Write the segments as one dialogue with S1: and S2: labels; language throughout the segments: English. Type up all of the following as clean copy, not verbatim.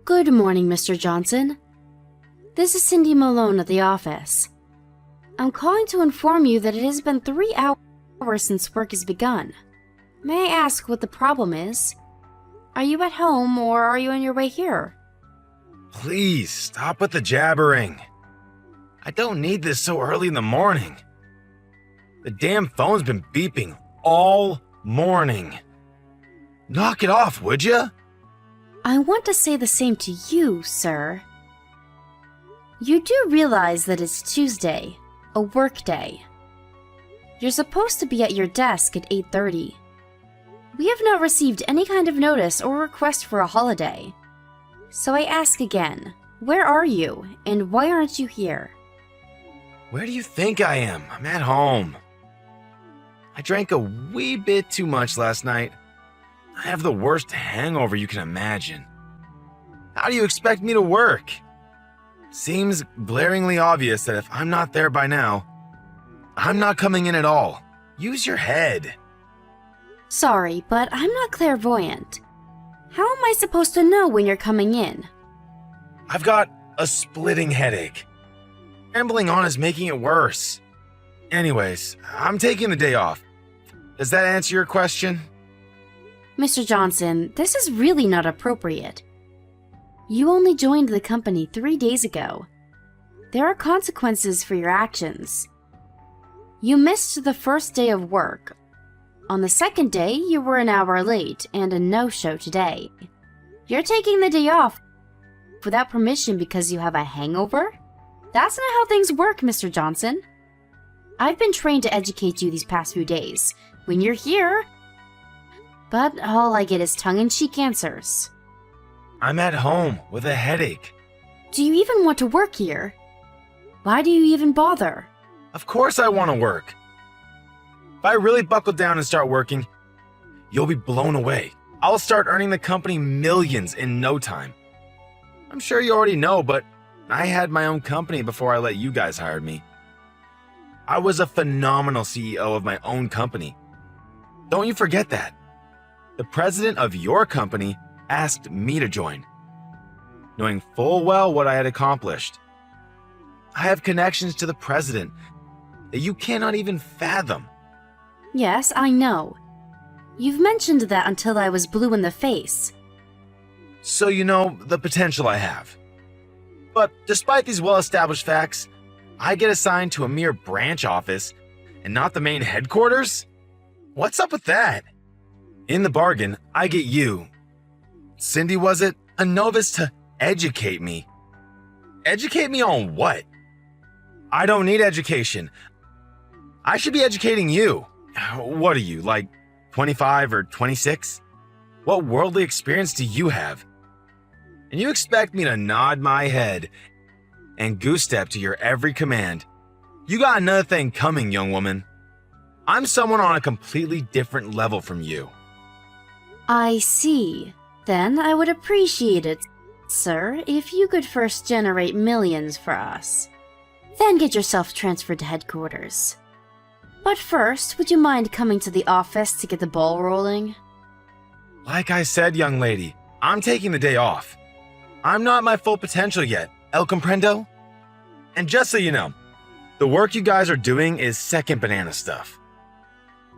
S1: Good morning, Mr. Johnson. This is Cindy Malone at the office. I'm calling to inform you that it has been 3 hours since work has begun. May I ask what the problem is? Are you at home or are you on your way here?
S2: Please, stop with the jabbering. I don't need this so early in the morning. The damn phone's been beeping all morning. Knock it off, would ya?
S1: I want to say the same to you, sir. You do realize that it's Tuesday, a work day. You're supposed to be at your desk at 8:30. We have not received any kind of notice or request for a holiday. So I ask again, where are you and why aren't you here?
S2: Where do you think I am? I'm at home. I drank a wee bit too much last night. I have the worst hangover you can imagine. How do you expect me to work? Seems glaringly obvious that if I'm not there by now, I'm not coming in at all. Use your head.
S1: Sorry, but I'm not clairvoyant. How am I supposed to know when you're coming in?
S2: I've got a splitting headache. Rambling on is making it worse. Anyways, I'm taking the day off. Does that answer your question?
S1: Mr. Johnson, this is really not appropriate. You only joined the company 3 days ago. There are consequences for your actions. You missed the first day of work. On the second day, you were an hour late and a no-show today. You're taking the day off without permission because you have a hangover? That's not how things work, Mr. Johnson. I've been trained to educate you these past few days when you're here, but all I get is tongue-in-cheek answers.
S2: I'm at home with a headache.
S1: Do you even want to work here? Why do you even bother?
S2: Of course I want to work. If I really buckle down and start working, you'll be blown away. I'll start earning the company millions in no time. I'm sure you already know, but I had my own company before I let you guys hire me. I was a phenomenal CEO of my own company. Don't you forget that. The president of your company asked me to join, knowing full well what I had accomplished. I have connections to the president that you cannot even fathom.
S1: Yes, I know. You've mentioned that until I was blue in the face.
S2: So you know the potential I have. But despite these well-established facts, I get assigned to a mere branch office and not the main headquarters? What's up with that? In the bargain, I get you, Cindy was it, a novice to educate me. Educate me on what? I don't need education. I should be educating you. What are you, like 25 or 26? What worldly experience do you have? And you expect me to nod my head and goose step to your every command. You got another thing coming, young woman. I'm someone on a completely different level from you.
S1: I see. Then I would appreciate it, sir, if you could first generate millions for us. Then get yourself transferred to headquarters. But first, would you mind coming to the office to get the ball rolling?
S2: Like I said, young lady, I'm taking the day off. I'm not at my full potential yet, el comprendo? And just so you know, the work you guys are doing is second banana stuff.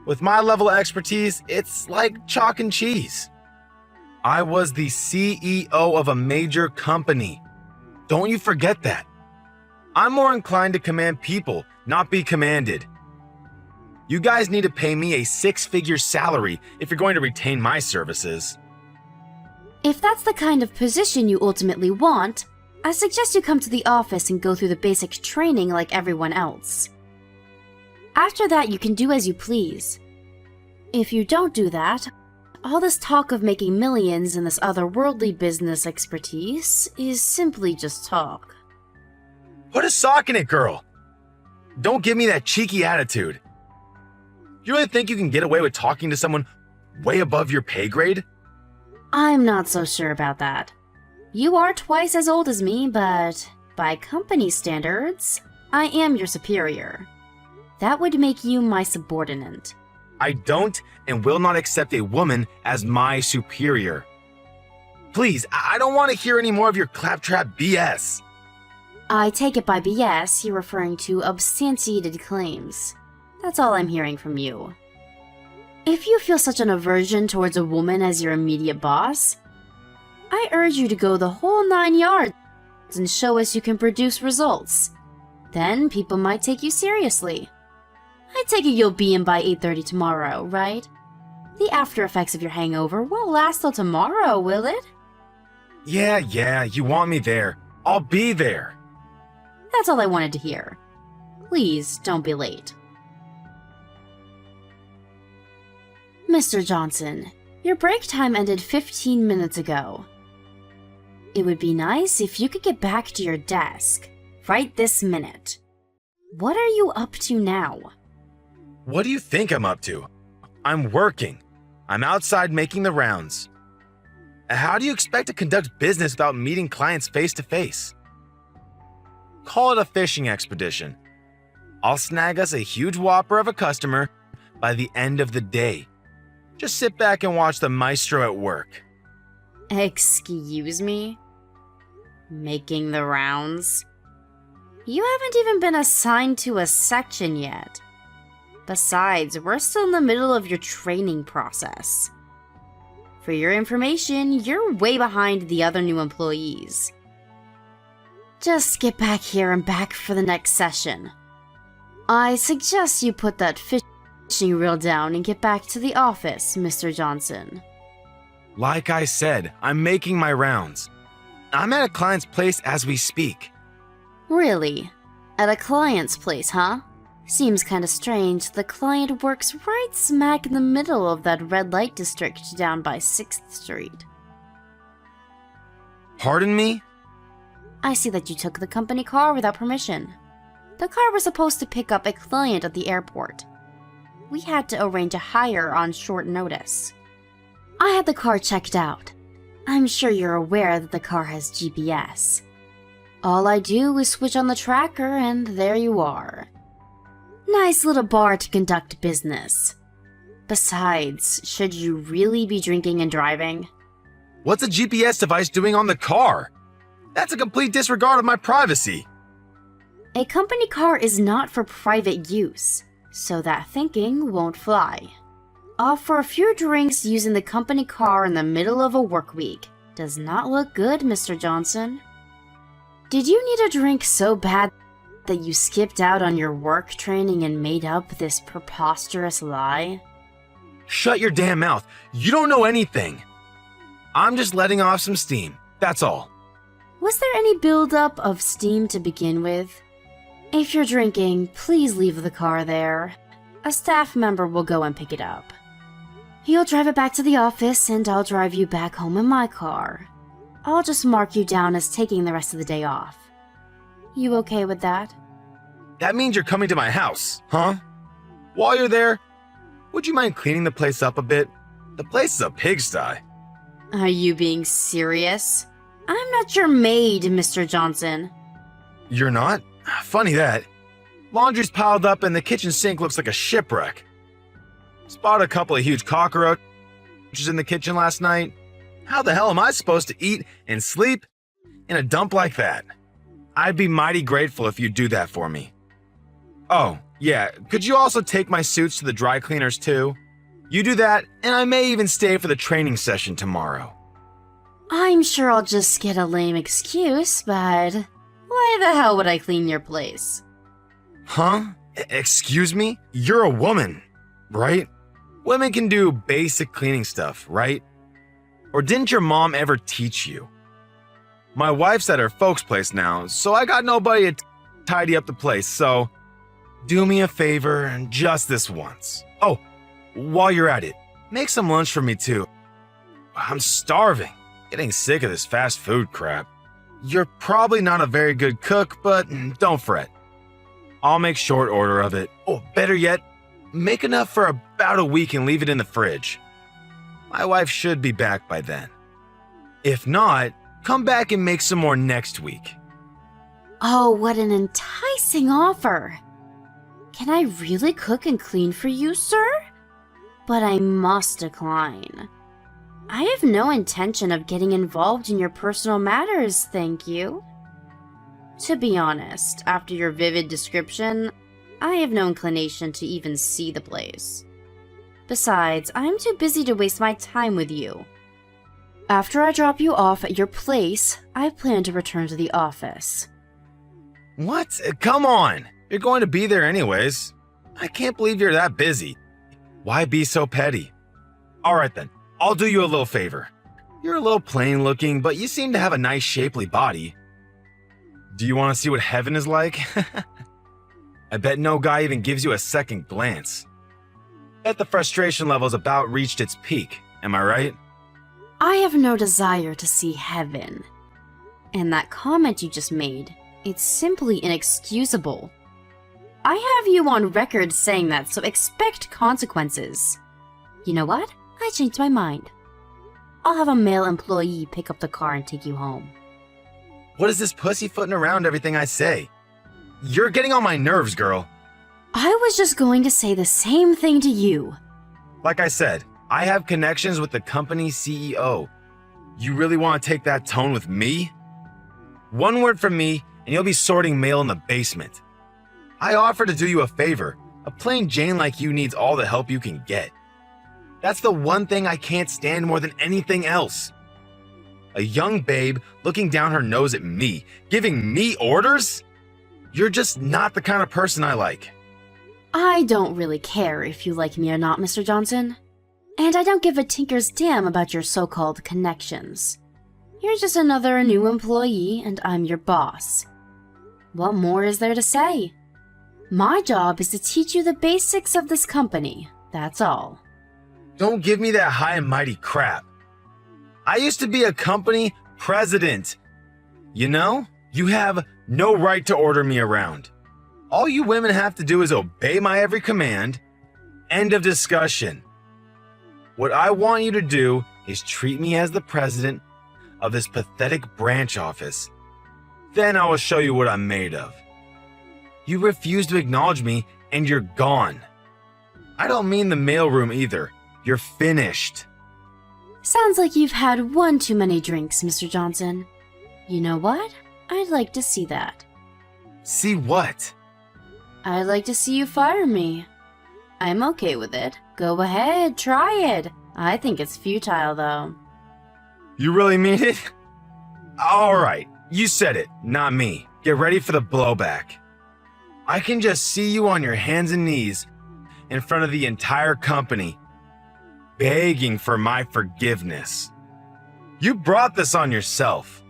S2: With my level of expertise, it's like chalk and cheese. I was the CEO of a major company. Don't you forget that. I'm more inclined to command people, not be commanded. You guys need to pay me a 6-figure salary if you're going to retain my services.
S1: If that's the kind of position you ultimately want, I suggest you come to the office and go through the basic training like everyone else. After that, you can do as you please. If you don't do that, all this talk of making millions and this otherworldly business expertise is simply just talk.
S2: Put a sock in it, girl. Don't give me that cheeky attitude. You really think you can get away with talking to someone way above your pay grade?
S1: I'm not so sure about that. You are twice as old as me, but by company standards, I am your superior. That would make you my subordinate.
S2: I don't and will not accept a woman as my superior. Please, I don't want to hear any more of your claptrap BS.
S1: I take it by BS, you're referring to substantiated claims. That's all I'm hearing from you. If you feel such an aversion towards a woman as your immediate boss, I urge you to go the whole 9 yards and show us you can produce results. Then people might take you seriously. I take it you'll be in by 8:30 tomorrow, right? The after effects of your hangover won't last till tomorrow, will it?
S2: Yeah, you want me there. I'll be there.
S1: That's all I wanted to hear. Please don't be late. Mr. Johnson, your break time ended 15 minutes ago. It would be nice if you could get back to your desk right this minute. What are you up to now?
S2: What do you think I'm up to? I'm working. I'm outside making the rounds. How do you expect to conduct business without meeting clients face to face? Call it a fishing expedition. I'll snag us a huge whopper of a customer by the end of the day. Just sit back and watch the maestro at work.
S1: Excuse me? Making the rounds? You haven't even been assigned to a section yet. Besides, we're still in the middle of your training process. For your information, you're way behind the other new employees. Just get back here and back for the next session. I suggest you put that fishing reel down and get back to the office, Mr. Johnson.
S2: Like I said, I'm making my rounds. I'm at a client's place as we speak.
S1: Really? At a client's place, huh? Seems kinda strange. The client works right smack in the middle of that red light district down by 6th Street.
S2: Pardon me?
S1: I see that you took the company car without permission. The car was supposed to pick up a client at the airport. We had to arrange a hire on short notice. I had the car checked out. I'm sure you're aware that the car has GPS. All I do is switch on the tracker and there you are. Nice little bar to conduct business. Besides, should you really be drinking and driving?
S2: What's a GPS device doing on the car? That's a complete disregard of my privacy.
S1: A company car is not for private use, so that thinking won't fly. For a few drinks using the company car in the middle of a work week does not look good, Mr. Johnson. Did you need a drink so bad that you skipped out on your work training and made up this preposterous lie?
S2: Shut your damn mouth. You don't know anything. I'm just letting off some steam. That's all.
S1: Was there any buildup of steam to begin with? If you're drinking, please leave the car there. A staff member will go and pick it up. You'll drive it back to the office and I'll drive you back home in my car. I'll just mark you down as taking the rest of the day off. You okay with that?
S2: That means you're coming to my house, huh? While you're there, would you mind cleaning the place up a bit? The place is a pigsty.
S1: Are you being serious? I'm not your maid, Mr. Johnson.
S2: You're not? Funny that. Laundry's piled up and the kitchen sink looks like a shipwreck. Spotted a couple of huge cockroaches in the kitchen last night. How the hell am I supposed to eat and sleep in a dump like that? I'd be mighty grateful if you'd do that for me. Oh, yeah, could you also take my suits to the dry cleaners too? You do that, and I may even stay for the training session tomorrow.
S1: I'm sure I'll just get a lame excuse, but why the hell would I clean your place?
S2: Huh? Excuse me? You're a woman, right? Women can do basic cleaning stuff, right? Or didn't your mom ever teach you? My wife's at her folks' place now, so I got nobody to tidy up the place, so do me a favor just this once. Oh, while you're at it, make some lunch for me too. I'm starving, getting sick of this fast food crap. You're probably not a very good cook, but don't fret. I'll make short order of it. Oh, better yet, make enough for about a week and leave it in the fridge. My wife should be back by then. If not, come back and make some more next week.
S1: Oh, what an enticing offer. Can I really cook and clean for you, sir? But I must decline. I have no intention of getting involved in your personal matters, thank you. To be honest, after your vivid description, I have no inclination to even see the place. Besides, I'm too busy to waste my time with you. After I drop you off at your place, I plan to return to the office.
S2: What? Come on! You're going to be there anyways. I can't believe you're that busy. Why be so petty? Alright then, I'll do you a little favor. You're a little plain looking, but you seem to have a nice shapely body. Do you want to see what heaven is like? I bet no guy even gives you a second glance. Bet the frustration level's about reached its peak, am I right?
S1: I have no desire to see heaven. And that comment you just made, it's simply inexcusable. I have you on record saying that, so expect consequences. You know what? I changed my mind. I'll have a male employee pick up the car and take you home.
S2: What is this pussyfooting around everything I say? You're getting on my nerves, girl.
S1: I was just going to say the same thing to you.
S2: Like I said, I have connections with the company's CEO. You really want to take that tone with me? One word from me, and you'll be sorting mail in the basement. I offer to do you a favor. A plain Jane like you needs all the help you can get. That's the one thing I can't stand more than anything else. A young babe looking down her nose at me, giving me orders? You're just not the kind of person I like.
S1: I don't really care if you like me or not, Mr. Johnson. And I don't give a tinker's damn about your so-called connections. You're just another new employee, and I'm your boss. What more is there to say? My job is to teach you the basics of this company, that's all.
S2: Don't give me that high and mighty crap. I used to be a company president. You know, you have no right to order me around. All you women have to do is obey my every command. End of discussion. What I want you to do is treat me as the president of this pathetic branch office. Then I will show you what I'm made of. You refuse to acknowledge me and you're gone. I don't mean the mailroom either. You're finished.
S1: Sounds like you've had one too many drinks, Mr. Johnson. You know what? I'd like to see that.
S2: See what?
S1: I'd like to see you fire me. I'm okay with it. Go ahead, try it. I think it's futile, though.
S2: You really mean it? Alright, you said it, not me. Get ready for the blowback. I can just see you on your hands and knees in front of the entire company, begging for my forgiveness. You brought this on yourself.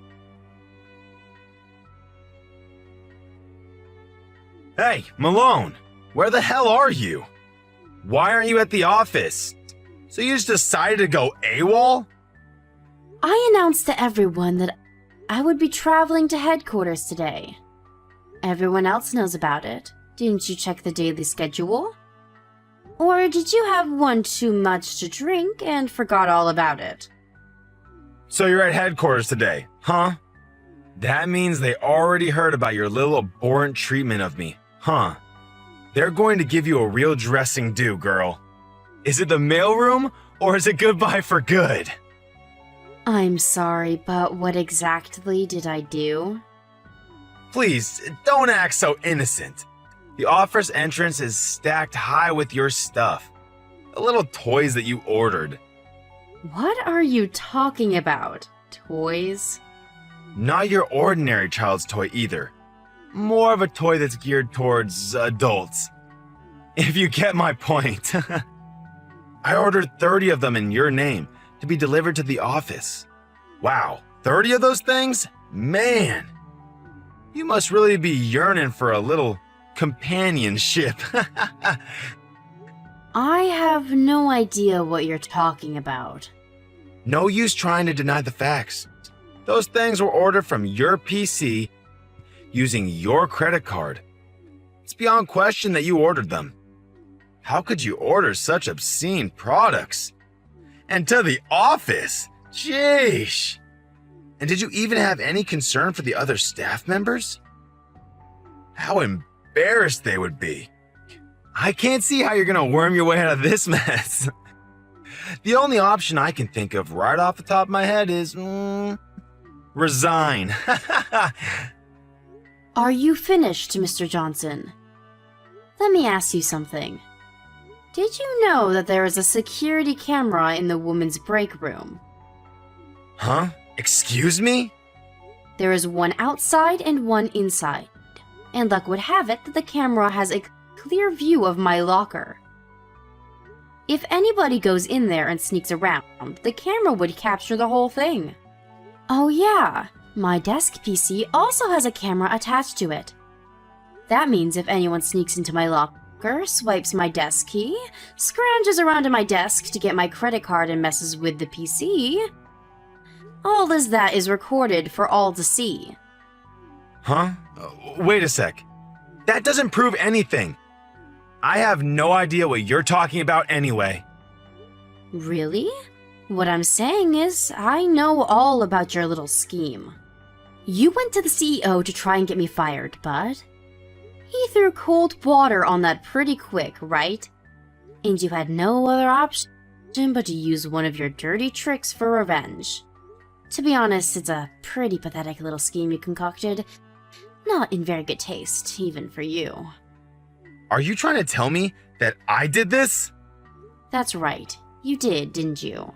S2: Hey, Malone, where the hell are you? Why aren't you at the office? So you just decided to go AWOL?
S1: I announced to everyone that I would be traveling to headquarters today. Everyone else knows about it. Didn't you check the daily schedule? Or did you have one too much to drink and forgot all about it?
S2: So you're at headquarters today, huh? That means they already heard about your little abhorrent treatment of me, huh? They're going to give you a real dressing due, girl. Is it the mailroom, or is it goodbye for good?
S1: I'm sorry, but what exactly did I do?
S2: Please, don't act so innocent. The office entrance is stacked high with your stuff. The little toys that you ordered.
S1: What are you talking about? Toys?
S2: Not your ordinary child's toy either. More of a toy that's geared towards adults. If you get my point. I ordered 30 of them in your name to be delivered to the office. Wow, 30 of those things? Man! You must really be yearning for a little companionship.
S1: I have no idea what you're talking about.
S2: No use trying to deny the facts. Those things were ordered from your PC using your credit card. It's beyond question that you ordered them. How could you order such obscene products? And to the office? Sheesh! And did you even have any concern for the other staff members? How embarrassed they would be. I can't see how you're gonna worm your way out of this mess. The only option I can think of right off the top of my head is, resign.
S1: Are you finished, Mr. Johnson? Let me ask you something. Did you know that there is a security camera in the women's break room?
S2: Huh? Excuse me?
S1: There is one outside and one inside. And luck would have it that the camera has a clear view of my locker. If anybody goes in there and sneaks around, the camera would capture the whole thing. Oh yeah, my desk PC also has a camera attached to it. That means if anyone sneaks into my locker, swipes my desk key, scrounges around to my desk to get my credit card and messes with the PC, all as that is recorded for all to see.
S2: Huh? Wait a sec. That doesn't prove anything. I have no idea what you're talking about anyway.
S1: Really? What I'm saying is, I know all about your little scheme. You went to the CEO to try and get me fired, but he threw cold water on that pretty quick, right? And you had no other option but to use one of your dirty tricks for revenge. To be honest, it's a pretty pathetic little scheme you concocted. Not in very good taste, even for you.
S2: Are you trying to tell me that I did this?
S1: That's right. You did, didn't you?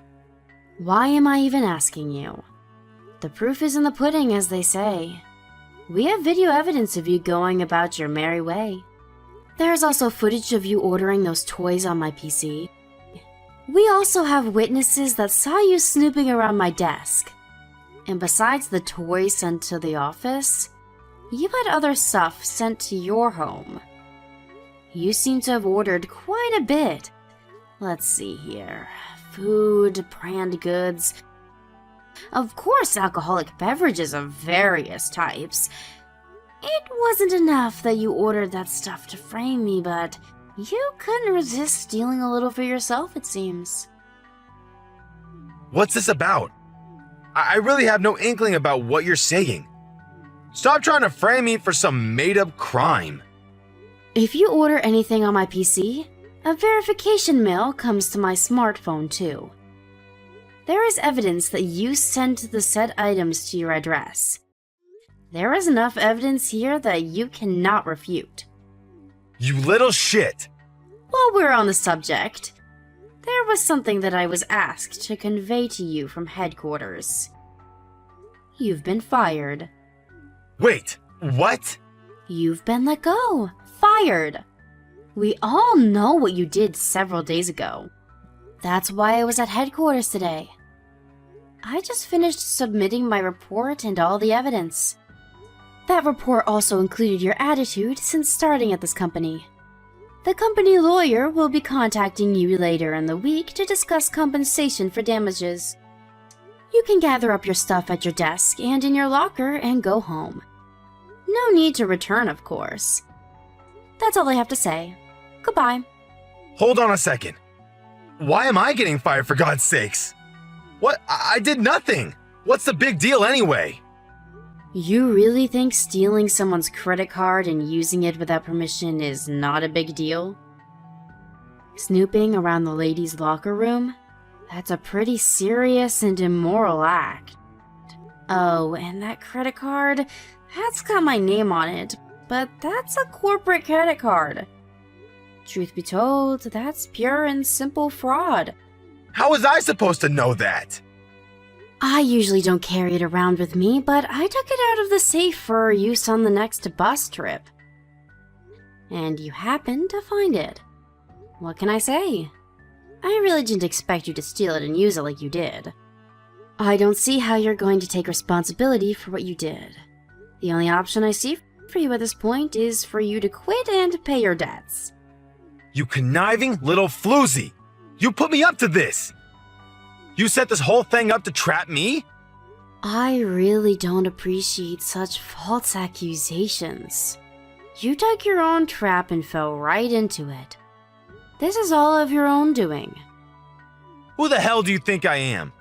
S1: Why am I even asking you? The proof is in the pudding, as they say. We have video evidence of you going about your merry way. There's also footage of you ordering those toys on my PC. We also have witnesses that saw you snooping around my desk. And besides the toys sent to the office, you had other stuff sent to your home. You seem to have ordered quite a bit. Let's see here. Food, brand goods. Of course, alcoholic beverages of various types. It wasn't enough that you ordered that stuff to frame me, but you couldn't resist stealing a little for yourself, it seems.
S2: What's this about? I really have no inkling about what you're saying. Stop trying to frame me for some made-up crime.
S1: If you order anything on my PC, a verification mail comes to my smartphone too. There is evidence that you sent the said items to your address. There is enough evidence here that you cannot refute.
S2: You little shit!
S1: While we're on the subject, there was something that I was asked to convey to you from headquarters. You've been fired.
S2: Wait, what?
S1: You've been let go. Fired. We all know what you did several days ago. That's why I was at headquarters today. I just finished submitting my report and all the evidence. That report also included your attitude since starting at this company. The company lawyer will be contacting you later in the week to discuss compensation for damages. You can gather up your stuff at your desk and in your locker and go home. No need to return, of course. That's all I have to say. Goodbye.
S2: Hold on a second. Why am I getting fired, for God's sakes? What? I did nothing. What's the big deal anyway?
S1: You really think stealing someone's credit card and using it without permission is not a big deal? Snooping around the ladies' locker room? That's a pretty serious and immoral act. Oh, and that credit card? That's got my name on it, but that's a corporate credit card. Truth be told, that's pure and simple fraud.
S2: How was I supposed to know that?
S1: I usually don't carry it around with me, but I took it out of the safe for use on the next bus trip. And you happened to find it. What can I say? I really didn't expect you to steal it and use it like you did. I don't see how you're going to take responsibility for what you did. The only option I see for you at this point is for you to quit and pay your debts.
S2: You conniving little floozy! You put me up to this! You set this whole thing up to trap me?
S1: I really don't appreciate such false accusations. You dug your own trap and fell right into it. This is all of your own doing.
S2: Who the hell do you think I am?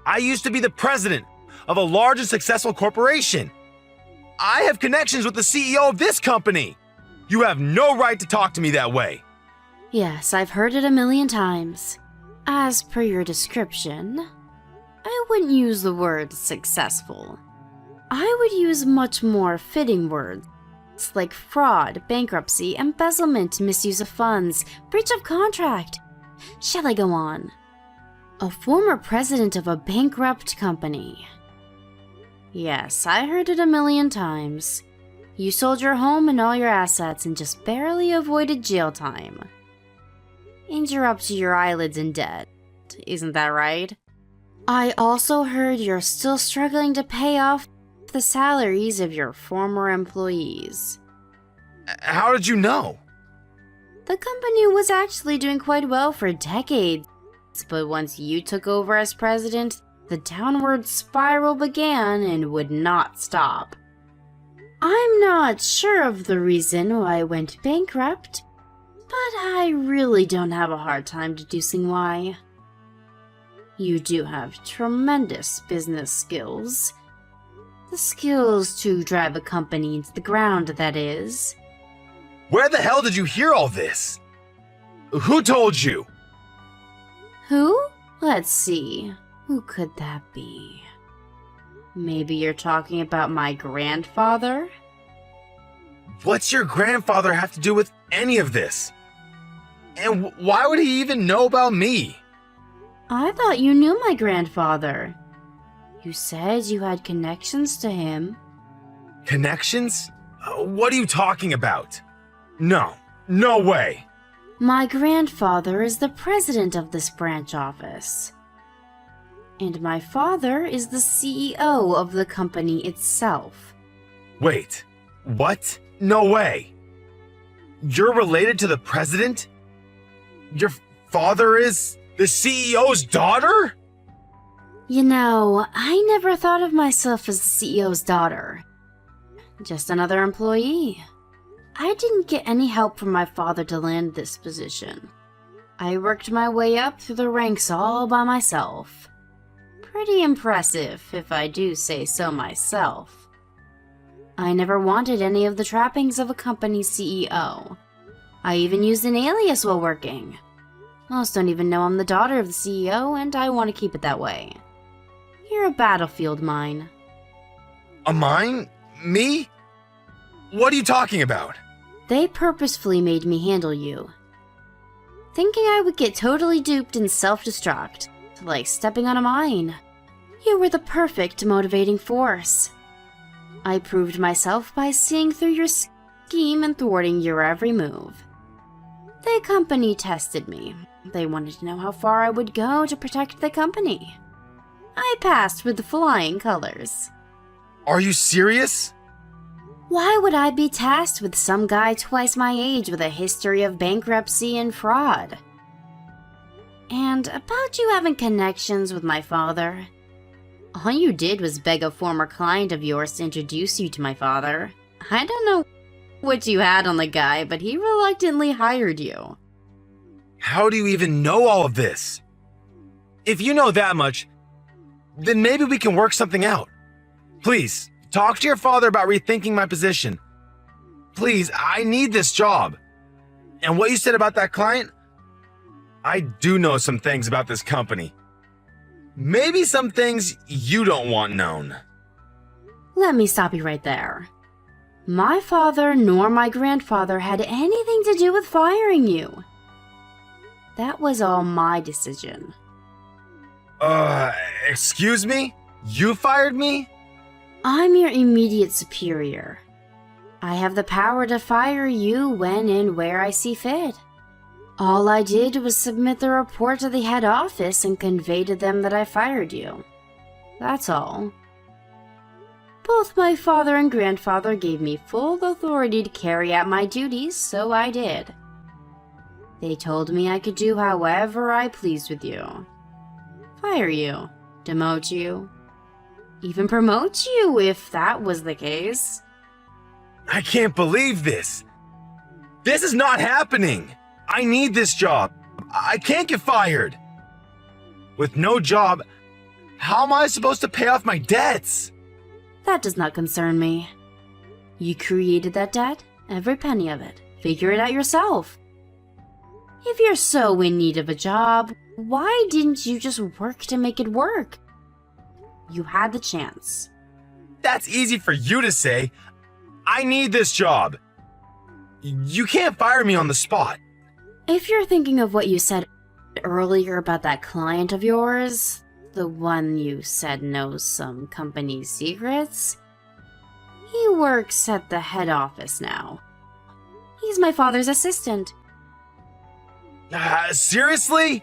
S2: I used to be the president of a large and successful corporation. I have connections with the CEO of this company. You have no right to talk to me that way.
S1: Yes, I've heard it a million times. As per your description, I wouldn't use the word successful. I would use much more fitting words like fraud, bankruptcy, embezzlement, misuse of funds, breach of contract. Shall I go on? A former president of a bankrupt company. Yes, I heard it a million times. You sold your home and all your assets and just barely avoided jail time. And you're up to your eyelids in debt, isn't that right? I also heard you're still struggling to pay off the salaries of your former employees.
S2: How did you know?
S1: The company was actually doing quite well for decades, but once you took over as president, the downward spiral began and would not stop. I'm not sure of the reason why I went bankrupt, but I really don't have a hard time deducing why. You do have tremendous business skills. The skills to drive a company into the ground, that is.
S2: Where the hell did you hear all this? Who told you?
S1: Who? Let's see. Who could that be? Maybe you're talking about my grandfather?
S2: What's your grandfather have to do with any of this? And why would he even know about me?
S1: I thought you knew my grandfather. You said you had connections to him.
S2: Connections? What are you talking about? No way.
S1: My grandfather is the president of this branch office. And my father is the CEO of the company itself.
S2: Wait, what? No way. You're related to the president? Your father is the CEO's daughter?
S1: You know, I never thought of myself as the CEO's daughter. Just another employee. I didn't get any help from my father to land this position. I worked my way up through the ranks all by myself. Pretty impressive, if I do say so myself. I never wanted any of the trappings of a company CEO. I even used an alias while working. Most don't even know I'm the daughter of the CEO, and I want to keep it that way. You're a battlefield mine.
S2: A mine? Me? What are you talking about?
S1: They purposefully made me handle you. Thinking I would get totally duped and self-destruct, like stepping on a mine. You were the perfect motivating force. I proved myself by seeing through your scheme and thwarting your every move. The company tested me. They wanted to know how far I would go to protect the company. I passed with flying colors.
S2: Are you serious?
S1: Why would I be tasked with some guy twice my age with a history of bankruptcy and fraud? And about you having connections with my father, all you did was beg a former client of yours to introduce you to my father. I don't know what you had on the guy, but he reluctantly hired you.
S2: How do you even know all of this? If you know that much, then maybe we can work something out. Please, talk to your father about rethinking my position. Please, I need this job. And what you said about that client? I do know some things about this company. Maybe some things you don't want known.
S1: Let me stop you right there. My father nor my grandfather had anything to do with firing you. That was all my decision.
S2: Excuse me? You fired me?
S1: I'm your immediate superior. I have the power to fire you when and where I see fit. All I did was submit the report to the head office and convey to them that I fired you. That's all. Both my father and grandfather gave me full authority to carry out my duties, so I did. They told me I could do however I pleased with you. Fire you, demote you, even promote you if that was the case.
S2: I can't believe this. This is not happening. I need this job. I can't get fired. With no job, how am I supposed to pay off my debts?
S1: That does not concern me. You created that debt, every penny of it. Figure it out yourself. If you're so in need of a job, why didn't you just work to make it work? You had the chance.
S2: That's easy for you to say. I need this job. You can't fire me on the spot.
S1: If you're thinking of what you said earlier about that client of yours, the one you said knows some company secrets, he works at the head office now. He's my father's assistant.
S2: Seriously?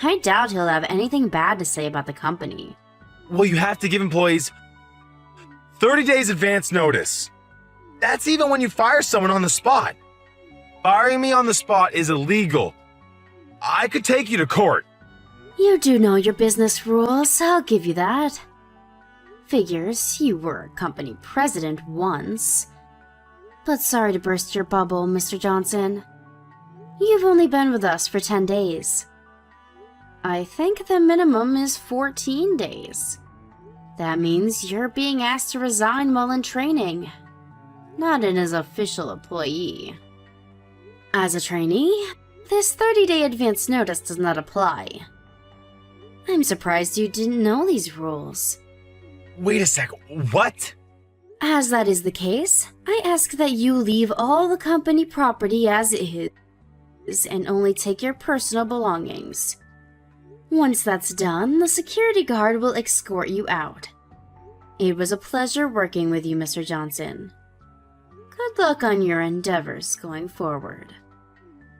S1: I doubt he'll have anything bad to say about the company.
S2: Well, you have to give employees 30 days advance notice. That's even when you fire someone on the spot. Firing me on the spot is illegal. I could take you to court.
S1: You do know your business rules, I'll give you that. Figures, you were a company president once. But sorry to burst your bubble, Mr. Johnson. You've only been with us for 10 days. I think the minimum is 14 days. That means you're being asked to resign while in training, not in as official employee. As a trainee, this 30-day advance notice does not apply. I'm surprised you didn't know these rules.
S2: Wait a sec, what?
S1: As that is the case, I ask that you leave all the company property as is and only take your personal belongings. Once that's done, the security guard will escort you out. It was a pleasure working with you, Mr. Johnson. Good luck on your endeavors going forward.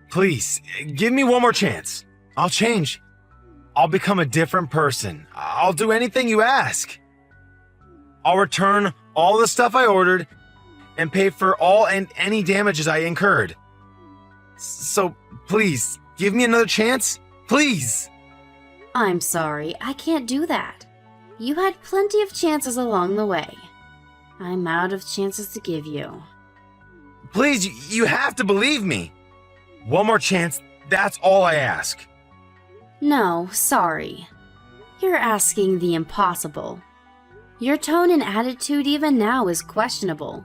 S2: Please, give me one more chance. I'll change. I'll become a different person. I'll do anything you ask. I'll return all the stuff I ordered and pay for all and any damages I incurred. So, please, give me another chance? Please!
S1: I'm sorry, I can't do that. You had plenty of chances along the way. I'm out of chances to give you.
S2: Please, you have to believe me. One more chance, that's all I ask.
S1: No, sorry. You're asking the impossible. Your tone and attitude even now is questionable.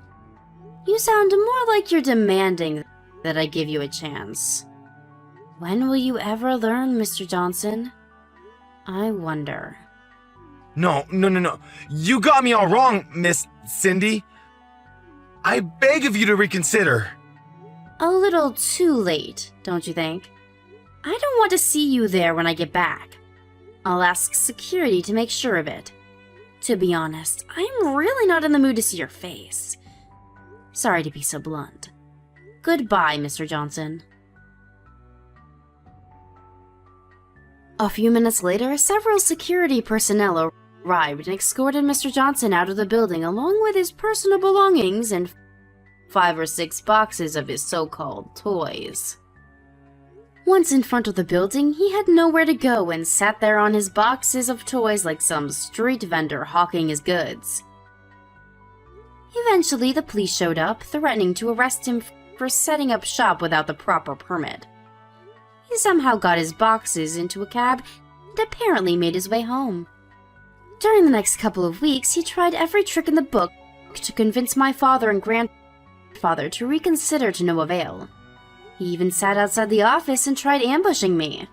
S1: You sound more like you're demanding that I give you a chance. When will you ever learn, Mr. Johnson? I wonder.
S2: No. You got me all wrong, Miss Cindy. I beg of you to reconsider.
S1: A little too late, don't you think? I don't want to see you there when I get back. I'll ask security to make sure of it. To be honest, I'm really not in the mood to see your face. Sorry to be so blunt. Goodbye, Mr. Johnson. A few minutes later, several security personnel arrived and escorted Mr. Johnson out of the building along with his personal belongings and 5 or 6 boxes of his so-called toys. Once in front of the building, he had nowhere to go and sat there on his boxes of toys like some street vendor hawking his goods. Eventually, the police showed up, threatening to arrest him for setting up shop without the proper permit. He somehow got his boxes into a cab and apparently made his way home. During the next couple of weeks, he tried every trick in the book to convince my father and grandfather to reconsider to no avail. He even sat outside the office and tried ambushing me.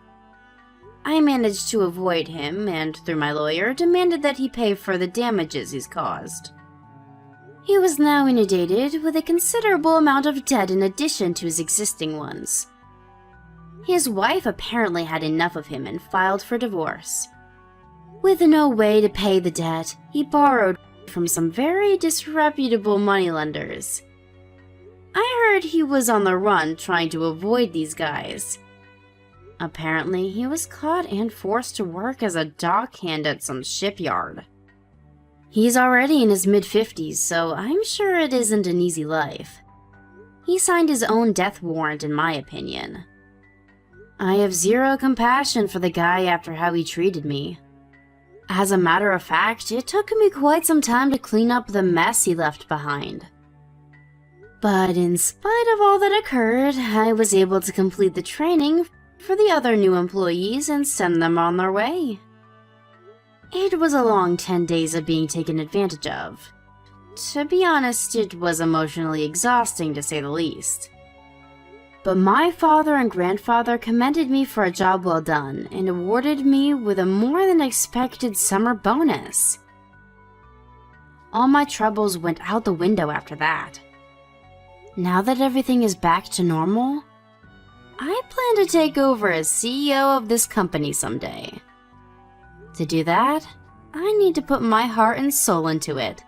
S1: I managed to avoid him and, through my lawyer, demanded that he pay for the damages he's caused. He was now inundated with a considerable amount of debt in addition to his existing ones. His wife apparently had enough of him and filed for divorce. With no way to pay the debt, he borrowed from some very disreputable moneylenders. I heard he was on the run trying to avoid these guys. Apparently, he was caught and forced to work as a dockhand at some shipyard. He's already in his mid-50s, so I'm sure it isn't an easy life. He signed his own death warrant, in my opinion. I have zero compassion for the guy after how he treated me. As a matter of fact, it took me quite some time to clean up the mess he left behind. But in spite of all that occurred, I was able to complete the training for the other new employees and send them on their way. It was a long 10 days of being taken advantage of. To be honest, it was emotionally exhausting to say the least. But my father and grandfather commended me for a job well done and awarded me with a more than expected summer bonus. All my troubles went out the window after that. Now that everything is back to normal, I plan to take over as CEO of this company someday. To do that, I need to put my heart and soul into it.